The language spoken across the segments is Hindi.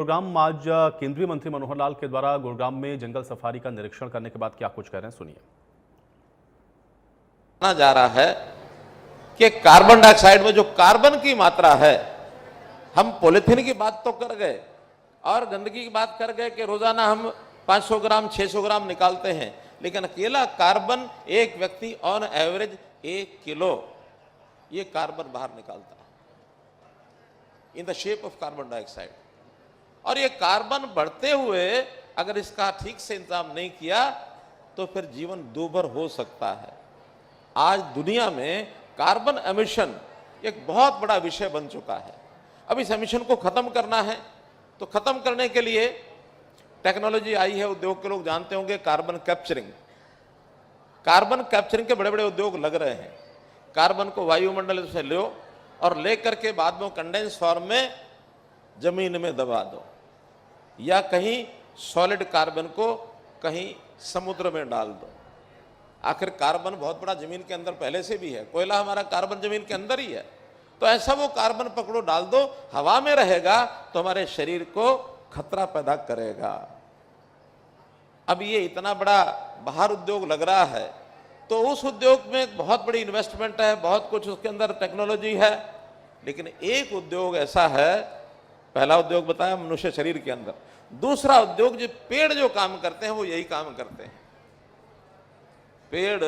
गुरुग्राम आज केंद्रीय मंत्री मनोहर लाल के द्वारा गुरुग्राम में जंगल सफारी का निरीक्षण करने के बाद क्या कुछ कह रहे हैं, सुनिए। जा रहा है कि कार्बन डाइऑक्साइड में जो कार्बन की मात्रा है, हम पॉलिथीन की बात तो कर गए और गंदगी की बात कर गए कि रोजाना हम 500 ग्राम 600 ग्राम निकालते हैं, लेकिन अकेला कार्बन एक व्यक्ति ऑन एवरेज 1 किलो ये कार्बन बाहर निकालता है in the shape of carbon dioxide. और ये कार्बन बढ़ते हुए अगर इसका ठीक से इंतजाम नहीं किया तो फिर जीवन दूभर हो सकता है। आज दुनिया में कार्बन एमिशन एक बहुत बड़ा विषय बन चुका है। अब इस एमिशन को खत्म करना है, तो खत्म करने के लिए टेक्नोलॉजी आई है। उद्योग के लोग जानते होंगे कार्बन कैप्चरिंग के बड़े बड़े उद्योग लग रहे हैं। कार्बन को वायुमंडल से लो और लेकर के बाद में कंडेंस फॉर्म में जमीन में दबा दो, या कहीं सॉलिड कार्बन को कहीं समुद्र में डाल दो। आखिर कार्बन बहुत बड़ा जमीन के अंदर पहले से भी है, कोयला हमारा कार्बन जमीन के अंदर ही है। तो ऐसा वो कार्बन पकड़ो डाल दो, हवा में रहेगा तो हमारे शरीर को खतरा पैदा करेगा। अब ये इतना बड़ा बाहर उद्योग लग रहा है, तो उस उद्योग में बहुत बड़ी इन्वेस्टमेंट है, बहुत कुछ उसके अंदर टेक्नोलॉजी है। लेकिन एक उद्योग ऐसा है, पहला उद्योग बताया मनुष्य शरीर के अंदर, दूसरा उद्योग जो पेड़ जो काम करते हैं वो यही काम करते हैं। पेड़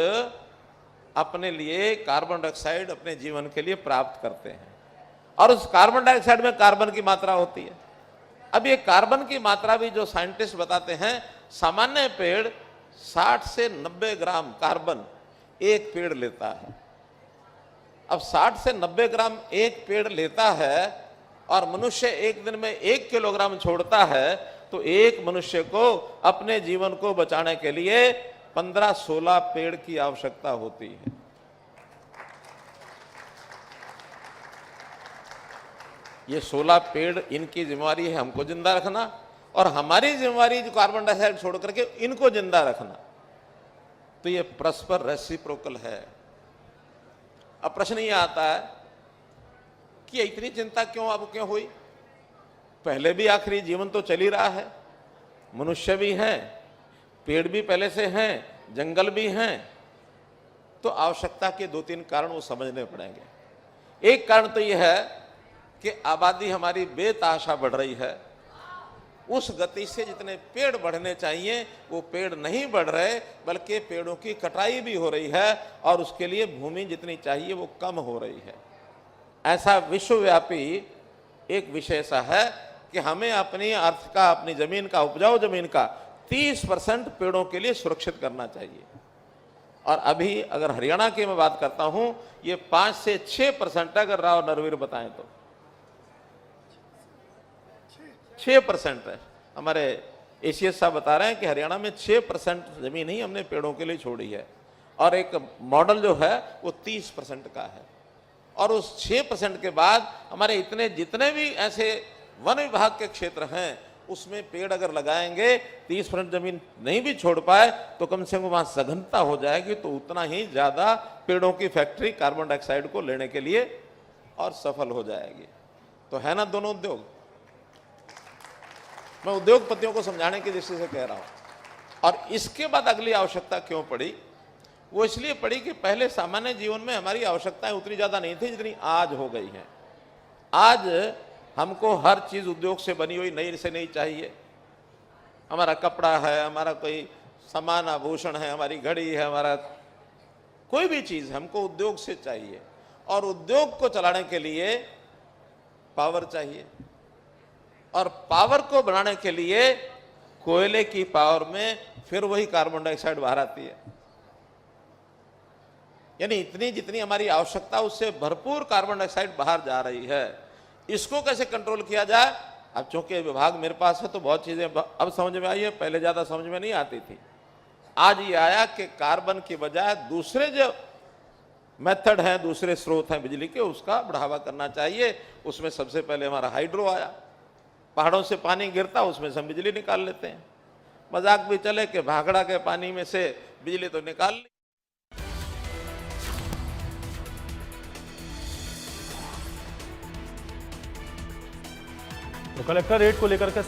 अपने लिए कार्बन डाइऑक्साइड अपने जीवन के लिए प्राप्त करते हैं और उस कार्बन डाइऑक्साइड में कार्बन की मात्रा होती है। अब ये कार्बन की मात्रा भी जो साइंटिस्ट बताते हैं, सामान्य पेड़ 60 से 90 ग्राम कार्बन एक पेड़ लेता है। अब 60 से 90 ग्राम एक पेड़ लेता है और मनुष्य एक दिन में 1 किलोग्राम छोड़ता है, तो एक मनुष्य को अपने जीवन को बचाने के लिए 15-16 पेड़ की आवश्यकता होती है। ये 16 पेड़ इनकी जिम्मेवारी है हमको जिंदा रखना, और हमारी जिम्मेवारी जो कार्बन डाइऑक्साइड छोड़ करके इनको जिंदा रखना। तो ये परस्पर रेसिप्रोकल है। अब प्रश्न ये आता है कि इतनी चिंता क्यों अब क्यों हुई? पहले भी आखिरी जीवन तो चल ही रहा है, मनुष्य भी हैं, पेड़ भी पहले से हैं, जंगल भी हैं। तो आवश्यकता के 2-3 कारण वो समझने पड़ेंगे। एक कारण तो यह है कि आबादी हमारी बेतहाशा बढ़ रही है। उस गति से जितने पेड़ बढ़ने चाहिए वो पेड़ नहीं बढ़ रहे, बल्कि पेड़ों की कटाई भी हो रही है और उसके लिए भूमि जितनी चाहिए वो कम हो रही है। ऐसा विश्वव्यापी एक विषय ऐसा है कि हमें अपनी अर्थ का, अपनी जमीन का, उपजाऊ जमीन का 30% पेड़ों के लिए सुरक्षित करना चाहिए। और अभी अगर हरियाणा की मैं बात करता हूं, ये 5 से 6% अगर राव नरवीर बताएं तो 6% है। हमारे एसीएस साहब बता रहे हैं कि हरियाणा में 6% जमीन ही हमने पेड़ों के लिए छोड़ी है, और एक मॉडल जो है वो 30% का है। और उस 6% के बाद हमारे इतने जितने भी ऐसे वन विभाग के क्षेत्र हैं उसमें पेड़ अगर लगाएंगे, 30% जमीन नहीं भी छोड़ पाए तो कम से कम वहां सघनता हो जाएगी, तो उतना ही ज्यादा पेड़ों की फैक्ट्री कार्बन डाइऑक्साइड को लेने के लिए और सफल हो जाएगी। तो है ना दोनों उद्योग। मैं उद्योगपतियों को समझाने की दृष्टि से कह रहा हूं। और इसके बाद अगली आवश्यकता क्यों पड़ी? वो इसलिए पड़ी कि पहले सामान्य जीवन में हमारी आवश्यकताएं उतनी ज्यादा नहीं थी जितनी आज हो गई हैं। आज हमको हर चीज उद्योग से बनी हुई नई से नहीं चाहिए। हमारा कपड़ा है, हमारा कोई सामान आभूषण है, हमारी घड़ी है, हमारा कोई भी चीज हमको उद्योग से चाहिए। और उद्योग को चलाने के लिए पावर चाहिए, और पावर को बनाने के लिए कोयले की पावर में फिर वही कार्बन डाइऑक्साइड बाहर आती है। यानी इतनी जितनी हमारी आवश्यकता उससे भरपूर कार्बन डाइऑक्साइड बाहर जा रही है। इसको कैसे कंट्रोल किया जाए? अब चूंकि विभाग मेरे पास है तो बहुत चीजें अब समझ में आई है, पहले ज्यादा समझ में नहीं आती थी। आज ये आया कि कार्बन की बजाय दूसरे जो मेथड हैं, दूसरे स्रोत हैं बिजली के, उसका बढ़ावा करना चाहिए। उसमें सबसे पहले हमारा हाइड्रो आया। पहाड़ों से पानी गिरता, उसमें से हम बिजली निकाल लेते हैं। मजाक भी चले कि भाखड़ा के पानी में से बिजली तो निकाल ली। तो कलेक्टर रेट को लेकर के